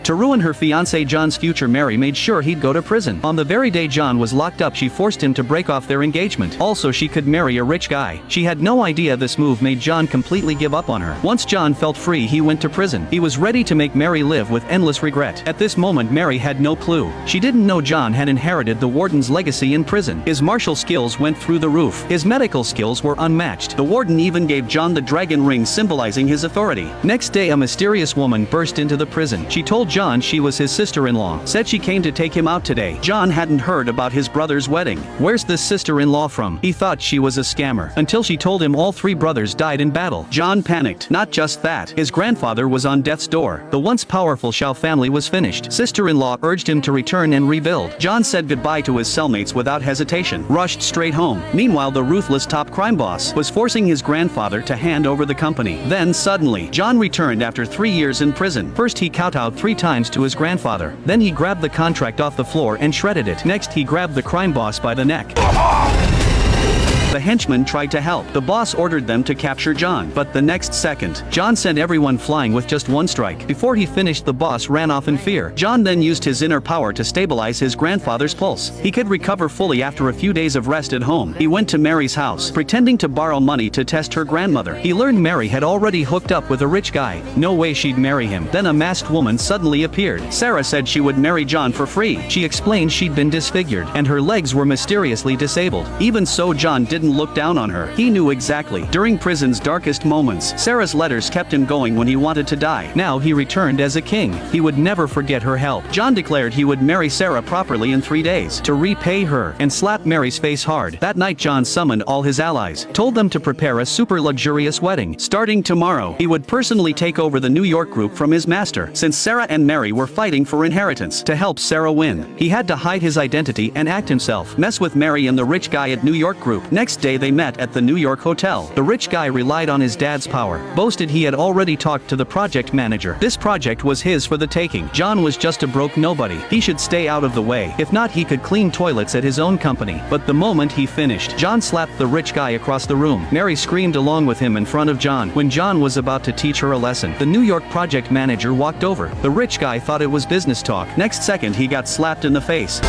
To ruin her fiancé John's future, Mary made sure he'd go to prison. On the very day John was locked up, she forced him to break off their engagement. Also, she could marry a rich guy. She had no idea this move made John completely give up on her. Once John felt free, he went to prison. He was ready to make Mary live with endless regret. At this moment, Mary had no clue. She didn't know John had inherited the warden's legacy in prison. His martial skills went through the roof. His medical skills were unmatched. The warden even gave John the dragon ring symbolizing his authority. Next day, a mysterious woman burst into the prison. She told John she was his sister-in-law. Said she came to take him out today. John hadn't heard about his brother's wedding. Where's this sister-in-law from? He thought she was a scammer. Until she told him all 3 brothers died in battle. John panicked. Not just that. His grandfather was on death's door. The once powerful Shao family was finished. Sister-in-law urged him to return and rebuild. John said goodbye to his cellmates without hesitation. Rushed straight home. Meanwhile, the ruthless top crime boss was forcing his grandfather to hand over the company. Then suddenly, John returned after 3 years in prison. First, he kowtowed 3 times to his grandfather. Then he grabbed the contract off the floor and shredded it. Next, he grabbed the crime boss by the neck. The henchmen tried to help. The boss ordered them to capture John. But the next second, John sent everyone flying with just 1 strike. Before he finished, the boss ran off in fear. John then used his inner power to stabilize his grandfather's pulse. He could recover fully after a few days of rest at home. He went to Mary's house, pretending to borrow money to test her grandmother. He learned Mary had already hooked up with a rich guy. No way she'd marry him. Then a masked woman suddenly appeared. Sarah said she would marry John for free. She explained she'd been disfigured, and her legs were mysteriously disabled. Even so, John didn't look down on her. He knew exactly. During prison's darkest moments, Sarah's letters kept him going when he wanted to die. Now he returned as a king. He would never forget her help. John declared he would marry Sarah properly in 3 days to repay her, and slap Mary's face hard. That night, John summoned all his allies, told them to prepare a super luxurious wedding. Starting tomorrow, he would personally take over the New York group from his master, since Sarah and Mary were fighting for inheritance. To help Sarah win, he had to hide his identity and act himself. Mess with Mary and the rich guy at New York group. Next day, they met at the New York hotel. The rich guy relied on his dad's power, boasted he had already talked to the project manager. This project was his for the taking. John was just a broke nobody. He should stay out of the way. If not, he could clean toilets at his own company. But the moment he finished, John slapped the rich guy across the room. Mary screamed along with him in front of John. When John was about to teach her a lesson, the New York project manager walked over. The rich guy thought it was business talk. Next second, he got slapped in the face.